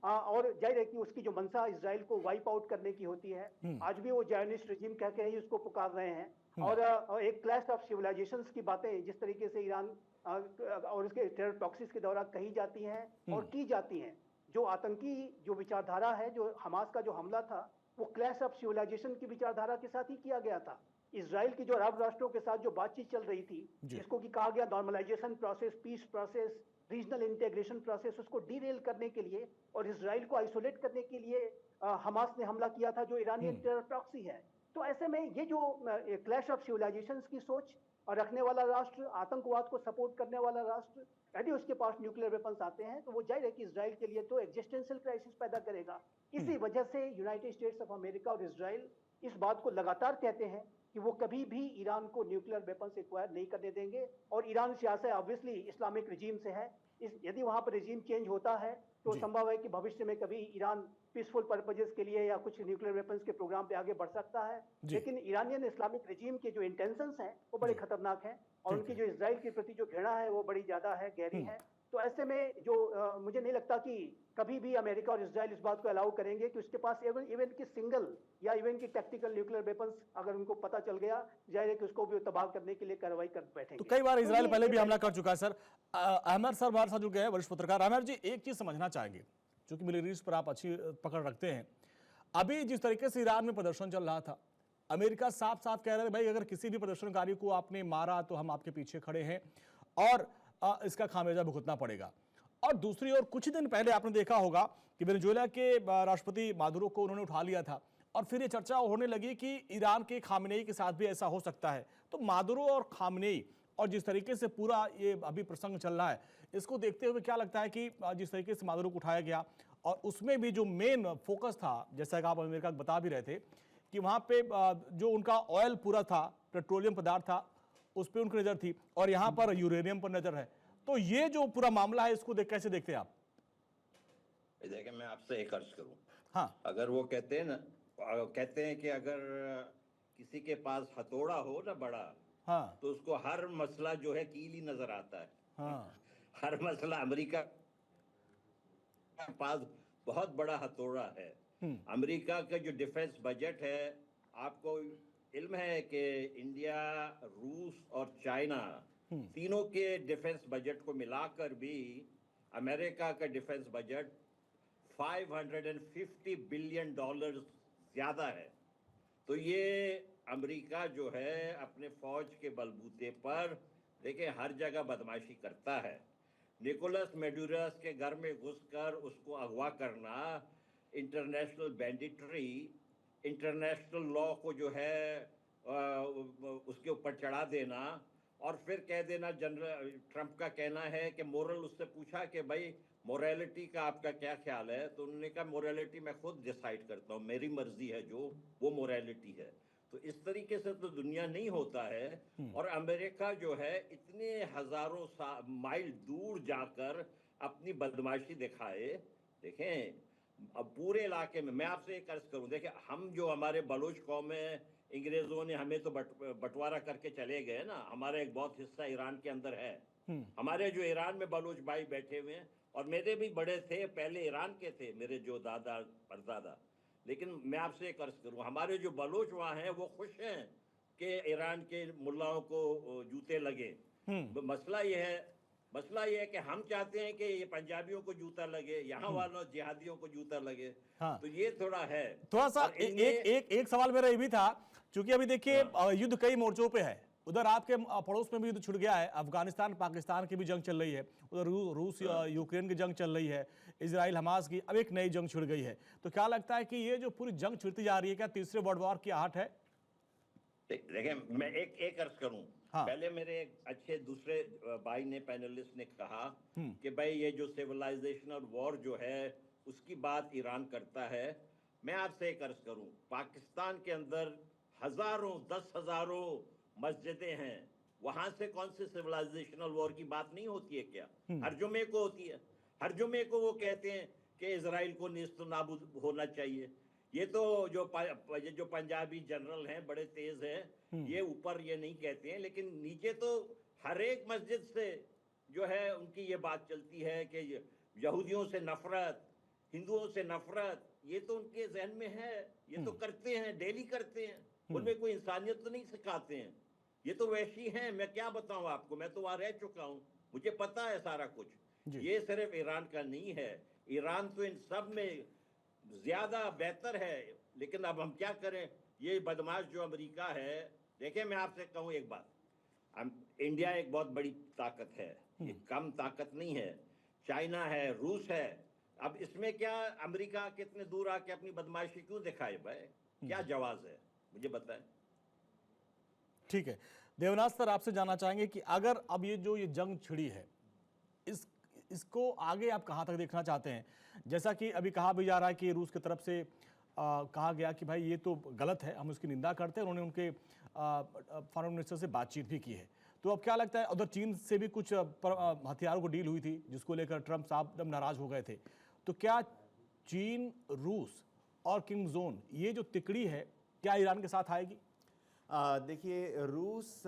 और जाहिर है कि उसकी जो मंशा इजराइल को वाइप आउट करने की होती है, आज भी वो जायनिस्ट रिजीम कह के ही उसको पुकार रहे हैं। और एक क्लैश ऑफ सिविलाइजेशंस की बातें जिस तरीके से ईरान और उसके टेरर प्रॉक्सीज के दौरान कही जाती हैं और की जाती हैं, जो आतंकी जो विचारधारा है, जो हमास का जो हमला था, वो क्लैश ऑफ सिविलाइजेशन की विचारधारा के साथ ही किया गया था। इजराइल की जो अरब राष्ट्रों के साथ जो बातचीत चल रही थी, जिसको कि कहा गया normalisation process, peace process, regional integration process, उसको डीरेल करने के लिए और इजराइल को आइसोलेट करने के लिए हमास ने हमला किया था, जो ईरानियन टेरर प्रॉक्सी है। तो ऐसे में ये जो क्लैश ऑफ सिविलाइजेशंस की सोच और रखने वाला राष्ट्र, आतंकवाद को सपोर्ट करने वाला राष्ट्र, यदि उसके पास न्यूक्लियर वेपन्स आते हैं तो वो जाहिर है कि इजराइल के लिए तो एग्जिस्टेंशियल क्राइसिस पैदा करेगा। इसी वजह से यूनाइटेड स्टेट्स ऑफ अमेरिका और इजराइल इस बात को लगातार कहते हैं कि वो कभी भी ईरान को न्यूक्लियर वेपन्स एक्वायर नहीं करने देंगे। और ईरान सियासत ऑब्वियसली इस्लामिक रिजीम से है, यदि वहां पर रिजीम चेंज होता है तो संभव है कि भविष्य में कभी ईरान पीसफुल पर्पजेस के लिए या कुछ न्यूक्लियर वेपन्स के प्रोग्राम पे आगे बढ़ सकता है। लेकिन ईरानियन इस्लामिक रिजीम के जो इंटेंशंस हैं वो बड़े खतरनाक हैं, और उनकी जो इजराइल के प्रति जो घृणा है वो बड़ी ज्यादा है, गहरी है। तो ऐसे में जो मुझे नहीं लगता कि कभी भी अमेरिका और इजराइल इस बात को अलाउ करेंगे कि उसके पास इवन की सिंगल या इवन की टैक्टिकल न्यूक्लियर वेपन्स अगर उनको पता चल गया, जाहिर है कि उसको भी तबाह करने के लिए कार्रवाई कर बैठेंगे। तो कई बार इजराइल पहले भी हमला कर चुका है सर। अहमद सर हमारे साथ जुड़ गए हैं, वरिष्ठ पत्रकार। अहमद जी, एक चीज समझना चाहेंगे, क्योंकि मिडिल ईस्ट पर आप अच्छी पकड़ रखते हैं। अभी जिस तरीके से ईरान में प्रदर्शन चल रहा था, अमेरिका साफ साफ कह रहा है भाई अगर किसी भी प्रदर्शनकारी को आपने मारा तो हम आपके पीछे खड़े हैं और इसका खामियाजा भुगतना पड़ेगा। और दूसरी ओर कुछ दिन पहले आपने देखा होगा कि वेनेजुएला के राष्ट्रपति मादुरो को उन्होंने उठा लिया था, और फिर ये चर्चा होने लगी कि ईरान के खामनेई के साथ भी ऐसा हो सकता है। तो मादुरो और खामनेई और जिस तरीके से पूरा ये अभी प्रसंग चल रहा है, इसको देखते हुए क्या लगता है कि जिस तरीके से मादुरो को उठाया गया और उसमें भी जो मेन फोकस था, जैसा कि आप अमेरिका को बता भी रहे थे कि वहां पे जो उनका ऑयल पूरा था, पेट्रोलियम पदार्थ था, उस पर उनकी नजर थी, और यहाँ पर यूरेनियम पर नजर है। तो ये जो पूरा मामला है, इसको कैसे देखते हैं आप? देखिए, मैं आपसे एक अर्ज करूं। हाँ, अगर वो कहते हैं ना, कहते हैं कि अगर किसी के पास हथौड़ा हो ना बड़ा, हाँ, तो उसको हर मसला जो है कील ही नजर आता है। हाँ, हर मसला अमेरिका के पास बहुत बड़ा हथौड़ा है। अमेरिका का जो डिफेंस बजट है, आपको इल्म है कि इंडिया, रूस और चाइना तीनों के डिफेंस बजट को मिलाकर भी अमेरिका का डिफेंस बजट $550 बिलियन ज्यादा है। तो ये अमेरिका जो है अपने फौज के बलबूते पर देखिए हर जगह बदमाशी करता है। निकोलस मेडुरस के घर में घुसकर उसको अगवा करना, इंटरनेशनल बैंडिटरी, इंटरनेशनल लॉ को जो है उसके ऊपर चढ़ा देना, और फिर कह देना, जनरल ट्रंप का कहना है कि मोरल, उससे पूछा कि भाई मोरालिटी का आपका क्या ख्याल है, तो उन्होंने कहा मोरालिटी मैं खुद डिसाइड करता हूँ, मेरी मर्जी है जो वो मोरालिटी है। तो इस तरीके से तो दुनिया नहीं होता है। और अमेरिका जो है इतने हजारों माइल दूर जाकर अपनी बदमाशी दिखाए। देखें, अब पूरे इलाके में मैं आपसे एक अर्ज करूं, देखें हम जो हमारे बलोच कौम है, अंग्रेजों ने हमें तो बंटवारा करके चले गए ना, हमारा एक बहुत हिस्सा ईरान के अंदर है। हमारे जो ईरान में बलोच भाई बैठे हुए हैं, और मेरे भी बड़े थे, पहले ईरान के थे मेरे जो दादा परदादा। लेकिन मैं आपसे एक अर्ज करूं, हमारे जो बलोच वहां हैं वो खुश हैं कि ईरान के मुल्लाओं को जूते लगे। मसला ये है कि हम चाहते हैं कि ये पंजाबियों को जूता लगे, यहाँ वालों जिहादियों को जूता लगे। हाँ। तो ये थोड़ा है। थोड़ा सा एक सवाल मेरा ये भी था, क्योंकि अभी देखिए युद्ध कई मोर्चों पे है। उधर आपके पड़ोस में भी युद्ध छिड़ गया है, अफगानिस्तान पाकिस्तान की भी जंग चल रही है, उधर रूस यूक्रेन की जंग चल रही है, इजराइल हमास की, अब एक नई जंग छिड़ गई है। तो क्या लगता है कि ये जो पूरी जंग छिड़ती जा रही है, क्या तीसरे वर्ल्ड वॉर की आहट है? देखिए, मैं एक अर्ज करूं। हाँ। पहले मेरे एक अच्छे दूसरे भाई ने, पैनलिस्ट ने कहा कि भाई ये जो सिविलाइजेशनल वॉर जो है उसकी बात ईरान करता है। मैं आपसे एक अर्ज करूं, पाकिस्तान के अंदर हजारों, 10,000 मस्जिदें हैं, वहां से कौन से सिविलाइजेशनल वॉर की बात नहीं होती है क्या? हर जुमे को होती है। हर जुमे को वो कहते हैं कि इजराइल को नेस्तनाबूद होना चाहिए। ये तो जो पंजाबी जनरल हैं, बड़े तेज हैं, ये ऊपर ये नहीं कहते हैं, लेकिन नीचे तो हर एक मस्जिद से जो है उनकी ये बात चलती है कि यहूदियों से नफरत, हिंदुओं से नफरत, ये तो उनके जहन में है। ये तो करते हैं, डेली करते हैं, उनमें कोई इंसानियत तो नहीं सिखाते हैं। ये तो वैसी हैं, मैं क्या बताऊं आपको, मैं तो वहां रह चुका हूं, मुझे पता है सारा कुछ। ये सिर्फ ईरान का नहीं है, ईरान तो इन सब में ज्यादा बेहतर है। लेकिन अब हम क्या करें, ये बदमाश जो अमेरिका है। देखिए, मैं आपसे कहूं एक बात, इंडिया एक बहुत बड़ी ताकत है, ये कम ताकत नहीं है। चाइना है, रूस है, अब इसमें क्या अमेरिका कितने दूर आके अपनी बदमाशी क्यों दिखाए भाई, क्या जवाब है, मुझे बताएं। ठीक है देवनाथ सर, आपसे जानना चाहेंगे कि अगर अब ये जंग छिड़ी है, इसको आगे आप कहां तक देखना चाहते हैं? जैसा कि अभी कहा भी जा रहा है कि रूस की तरफ से कहा गया कि भाई ये तो गलत है, हम उसकी निंदा करते हैं। उन्होंने उनके फॉरेन मिनिस्टर से बातचीत भी की है। तो अब क्या लगता है, उधर चीन से भी कुछ हथियारों को डील हुई थी जिसको लेकर ट्रंप साहब एकदम नाराज हो गए थे। तो क्या चीन, रूस और किम जोन, ये जो तिकड़ी है, क्या ईरान के साथ आएगी? देखिए, रूस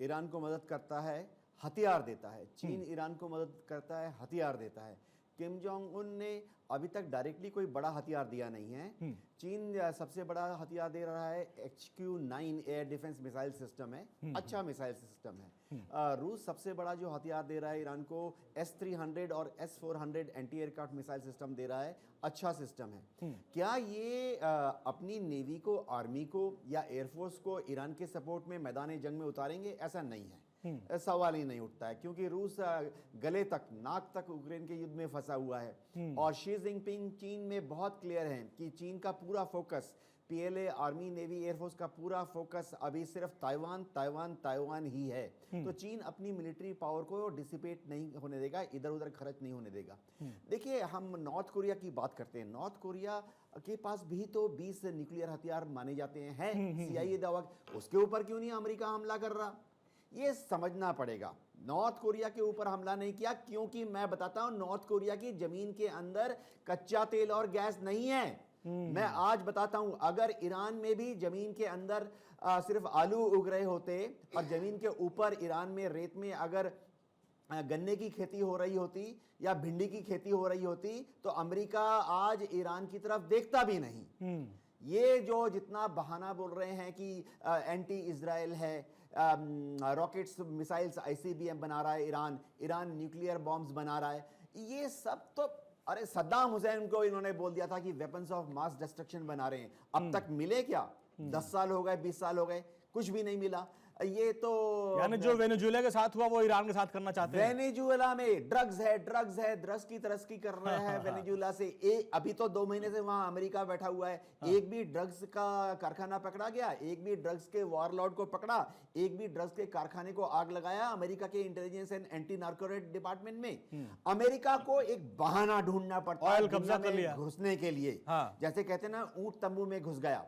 ईरान को मदद करता है, हथियार देता है। चीन ईरान को मदद करता है, हथियार देता है। किम जोंग उन ने अभी तक डायरेक्टली कोई बड़ा हथियार दिया नहीं है। चीन सबसे बड़ा हथियार दे रहा है HQ-9 air defence missile system है, अच्छा मिसाइल सिस्टम है। रूस सबसे बड़ा जो हथियार दे रहा है ईरान को S-300 और S-400 anti aircraft missile system दे रहा है, अच्छा सिस्टम है। क्या ये अपनी नेवी को, आर्मी को या एयरफोर्स को ईरान के सपोर्ट में मैदान जंग में उतारेंगे? ऐसा नहीं है, सवाल ही नहीं उठता है, क्योंकि रूस गले तक, नाक तक यूक्रेन के युद्ध में फंसा हुआ है। और शी जिनपिंग चीन में बहुत क्लियर है कि चीन का पूरा focus, PLA, army, navy, air force का पूरा फोकस अभी सिर्फ ताइवान ताइवान ताइवान ही है। तो चीन अपनी मिलिट्री पावर को डिसिपेट नहीं होने देगा, इधर उधर खर्च नहीं होने देगा। देखिए, हम नॉर्थ कोरिया की बात करते हैं, नॉर्थ कोरिया के पास भी तो 20 न्यूक्लियर हथियार माने जाते हैं। CIA दावा, उसके ऊपर क्यों नहीं अमेरिका हमला कर रहा? ये समझना पड़ेगा। नॉर्थ कोरिया के ऊपर हमला नहीं किया क्योंकि मैं बताता हूं, नॉर्थ कोरिया की जमीन के अंदर कच्चा तेल और गैस नहीं है। मैं आज बताता हूं, अगर ईरान में भी जमीन के अंदर सिर्फ आलू उग रहे होते और जमीन के ऊपर ईरान में रेत में अगर गन्ने की खेती हो रही होती या भिंडी की खेती हो रही होती, तो अमेरिका आज ईरान की तरफ देखता भी नहीं। ये जो जितना बहाना बोल रहे हैं कि एंटी इजराइल है, रॉकेट्स, मिसाइल्स, ICBM बना रहा है ईरान न्यूक्लियर बॉम्ब्स बना रहा है, ये सब तो, अरे सद्दाम हुसैन को इन्होंने बोल दिया था कि वेपन्स ऑफ मास डिस्ट्रक्शन बना रहे हैं। अब तक मिले क्या? 10 साल हो गए, 20 साल हो गए, कुछ भी नहीं मिला। ये तो यानी जो वेनेजुएला के साथ हुआ वो ईरान के साथ करना चाहते हैं। वेनेजुएला में ड्रग्स है, ड्रग्स की तरस्की कर रहा है वेनेजुएला से। अभी तो 2 महीने से वहां अमेरिका बैठा हुआ है, एक भी ड्रग्स का कारखाना पकड़ा गया, एक भी ड्रग्स के वॉरलॉर्ड को पकड़ा, एक भी ड्रग्स के कारखाने को आग लगाया अमेरिका के intelligence and anti narcotic department में। अमेरिका को एक बहाना ढूंढना पड़ता है कब्जा कर लिया घुसने के लिए। जैसे कहते हैं ना, ऊंट तंबू में घुस गया।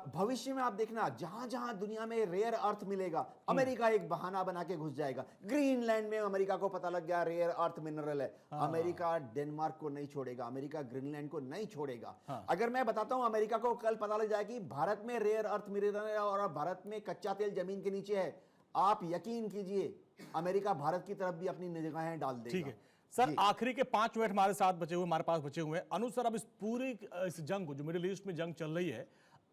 भविष्य में आप देखना, जहां जहां दुनिया में रेयर अर्थ मिलेगा, अमेरिका एक बहाना बना के घुस जाएगा। ग्रीनलैंड में अमेरिका को पता लग गया रेयर अर्थ मिनरल है, अमेरिका डेनमार्क को नहीं छोड़ेगा, अमेरिका ग्रीनलैंड को नहीं छोड़ेगा। अगर मैं बताता हूं, अमेरिका को कल पता लग जाए कि भारत में रेयर अर्थ मिनरल है और भारत में कच्चा तेल जमीन के नीचे है, आप यकीन कीजिए अमेरिका भारत की तरफ भी अपनी निगाहें डाल देगा। ठीक है सर, आखिरी के 5 मिनट हमारे साथ बचे हुए, हमारे पास बचे हुए हैं। अनु सर, अब इस पूरी इस जंग को, जो मिडिल ईस्ट में जंग चल रही है,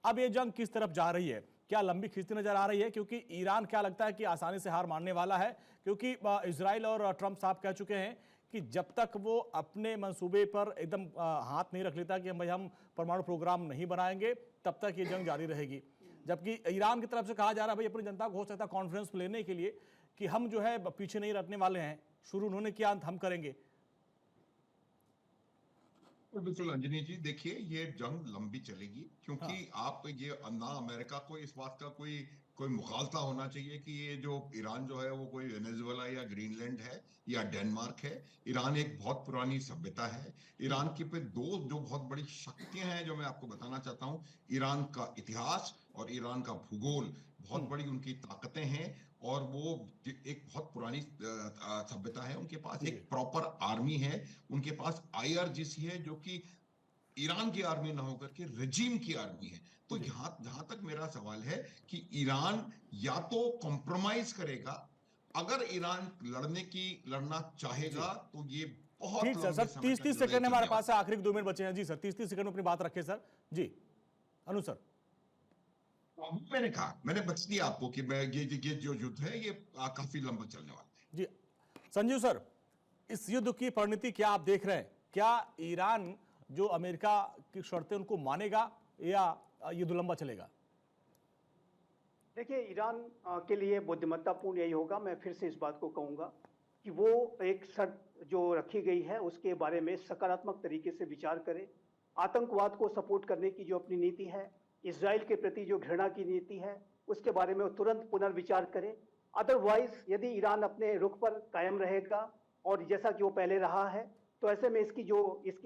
अब ये जंग किस तरफ जा रही है? क्या लंबी खींचती नजर आ रही है? क्योंकि ईरान, क्या लगता है कि आसानी से हार मानने वाला है, क्योंकि इजराइल और ट्रंप साहब कह चुके हैं कि जब तक वो अपने मंसूबे पर एकदम हाथ नहीं रख लेता कि हम परमाणु प्रोग्राम नहीं बनाएंगे, तब तक ये जंग जारी रहेगी। जबकि ईरान की तरफ से कहा जा रहा है, भाई अपनी जनता को हो सकता है कॉन्फ्रेंस लेने के लिए कि हम जो है पीछे नहीं रखने वाले हैं, शुरू उन्होंने किया, अंत हम करेंगे। बिल्कुल अंजनी जी, देखिए ये जंग लंबी चलेगी, क्योंकि आप ये ना अमेरिका को इस बात का कोई मुखालता होना चाहिए कि ये जो ईरान जो है वो कोई वेनेजुएला या ग्रीनलैंड है या डेनमार्क है। ईरान एक बहुत पुरानी सभ्यता है। ईरान की पे 2 जो बहुत बड़ी शक्तियां हैं जो मैं आपको बताना चाहता हूं, ईरान का इतिहास और ईरान का भूगोल, बहुत बड़ी उनकी ताकतें हैं और वो एक बहुत पुरानी सभ्यता है। उनके पास एक प्रॉपर आर्मी है, उनके पास IRGC है जो कि ईरान की आर्मी ना होकर के रजीम की आर्मी है। तो जहां तक मेरा सवाल है कि ईरान या तो कॉम्प्रोमाइज करेगा, अगर ईरान लड़ना चाहेगा तो ये बहुत ठीक सर, 30 सेकंड हमारे पास है, आखिरी 2 मिनट बचे हैं। जी सर, 30 सेकंड में अपनी बात रखें सर। जी अनु सर। मैंने कहा, मैंने बता दिया आपको कि ये जो युद्ध है ये काफी लंबा चलने वाला है। जी संजीव सर, इस युद्ध की परिणति क्या आप देख रहे हैं? क्या ईरान जो अमेरिका की शर्तें उनको मानेगा या युद्ध लंबा चलेगा? देखिए, ईरान के लिए बुद्धिमत्तापूर्ण यही होगा, मैं फिर से इस बात को कहूंगा कि वो एक जो रखी गई है उसके बारे में सकारात्मक तरीके से विचार करें। आतंकवाद को सपोर्ट करने की जो अपनी नीति है, इजराइल के प्रति जो घृणा की नीति है, उसके बारे में वो तुरंत पुनर्विचार करें। अदरवाइज यदि ईरान अपने रुख पर कायम रहेगा और जैसा कि वो पहले रहा है, तो ऐसे में इसकी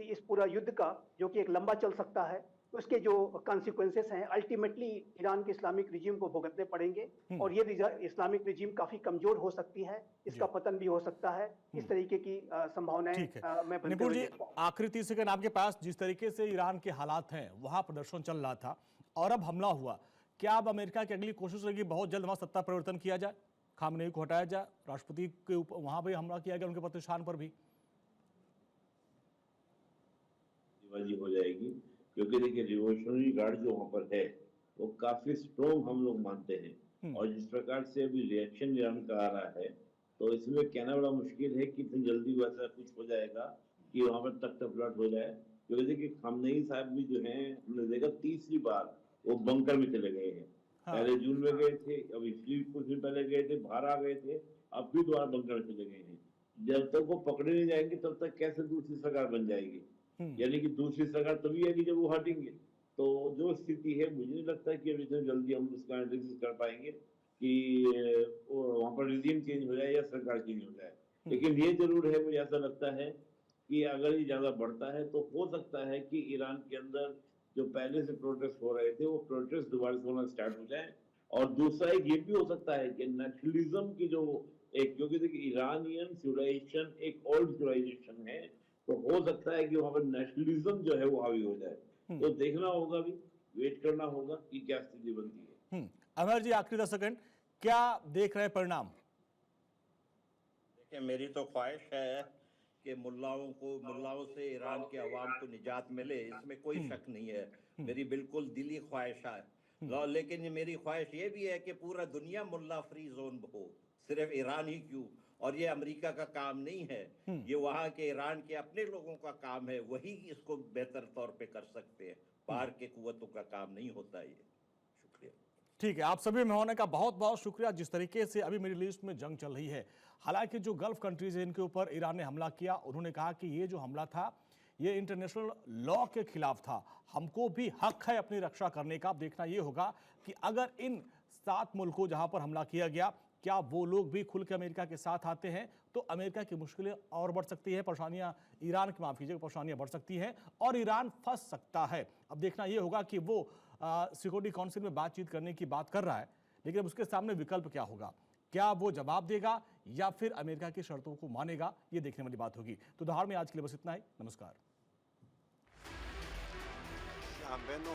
इस पूरा युद्ध का जो कि एक लंबा चल सकता है, उसके जो कॉन्सिक्वेंसेस हैं अल्टीमेटली ईरान के इस्लामिक रिजीम को भुगतने पड़ेंगे और ये इस्लामिक रिजीम काफी कमजोर हो सकती है, इसका पतन भी हो सकता है। इस तरीके की संभावनाएं मैं बनते निपुण हुए जी, देखता हूं। आखिरी 30 सेकंड आपके पास। जिस तरीके से ईरान के हालात हैं, वहां प्रदर्शन चल रहा था और अब हमला हुआ, क्या अब अमेरिका की अगली कोशिश रहेगी बहुत जल्द वहां सत्ता परिवर्तन किया जाए, खामनेई को हटाया जाए, राष्ट्रपति के ऊपर वहां भी हमला किया गया, उनके प्रतिष्ठान पर भी? हो जाएगी, क्योंकि देखिए रिवोल्यूशनरी गार्ड जो वहां पर है वो काफी स्ट्रॉन्ग हम लोग मानते हैं, और जिस प्रकार से अभी रिएक्शन ईरान का आ रहा है, तो इसमें कहना बड़ा मुश्किल है कि इतनी जल्दी वैसा कुछ हो जाएगा कि वहां पर तख्त पलट हो जाए। क्योंकि देखिए खामनेई साहब भी जो है, हमने देखा तीसरी बार वो बंकर में चले गए हैं। पहले जून में गए थे, अब इसलिए कुछ दिन पहले गए थे, बाहर आ गए थे, अब भी दोबारा बंकर में चले गए हैं। जब तक वो पकड़े नहीं जाएंगे तब तक कैसे दूसरी सरकार बन जाएगी? यानी कि दूसरी सरकार तभी आएगी जब वो हटेंगे। तो जो स्थिति है, मुझे नहीं लगता कि अभी इतनी जल्दी हम उसका एनालिसिस कर पाएंगे कि वहां पर रिजीम चेंज हो जाए या सरकार चेंज हो जाए। लेकिन ये जरूर है, मुझे ऐसा लगता है कि अगर ये ज्यादा बढ़ता है तो हो सकता है कि ईरान के अंदर जो पहले से प्रोटेस्ट हो रहे थे वो प्रोटेस्ट दोबारा से होना स्टार्ट हो जाए। और दूसरा एक ये भी हो सकता है कि नेशनलिज्म की जो एक, क्योंकि देखिए ईरानियन सिविलाइजेशन एक ओल्ड सिविलाइजेशन है, तो हो सकता है कि वहां पर नेशनलिज्म जो है वो हावी हो जाए। तो देखना होगा, भी वेट करना होगा कि क्या स्थिति बनती है। अमर जी, आखिरी 10 सेकंड, क्या देख रहे हैं परिणाम? देखिए, मेरी तो ख्वाहिश है कि मुल्लाओं से ईरान के अवाम को निजात मिले, इसमें कोई शक नहीं है, मेरी बिल्कुल दिली ख्वाहिश है। लेकिन मेरी ख्वाहिश ये भी है कि पूरा दुनिया मुल्ला फ्री जोन हो, सिर्फ ईरान ही क्यों। और ये अमेरिका का काम नहीं है, ये वहां के ईरान के अपने लोगों का काम है, वही इसको बेहतर तौर पे कर सकते हैं, बाहर के कुव्वतों का काम नहीं होता ये। शुक्रिया। ठीक है, आप सभी मेहमानों का बहुत बहुत शुक्रिया। जिस तरीके से अभी मिडिल ईस्ट में जंग चल रही है, हालांकि जो गल्फ कंट्रीज है इनके ऊपर ईरान ने हमला किया, उन्होंने कहा कि ये जो हमला था ये इंटरनेशनल लॉ के खिलाफ था, हमको भी हक है अपनी रक्षा करने का। अब देखना ये होगा कि अगर इन 7 मुल्कों जहां पर हमला किया गया, क्या वो लोग भी खुल के अमेरिका के साथ आते हैं, तो अमेरिका की मुश्किलें और बढ़ सकती है, परेशानियां ईरान की, माफ कीजिएगा, परेशानियां बढ़ सकती हैं और ईरान फंस सकता है। अब देखना यह होगा कि वो सिक्योरिटी काउंसिल में बातचीत करने की बात कर रहा है, लेकिन अब उसके सामने विकल्प क्या होगा, क्या वो जवाब देगा या फिर अमेरिका की शर्तों को मानेगा, ये देखने वाली बात होगी। तो धार में आज के लिए बस इतना ही। नमस्कार। शंबे 9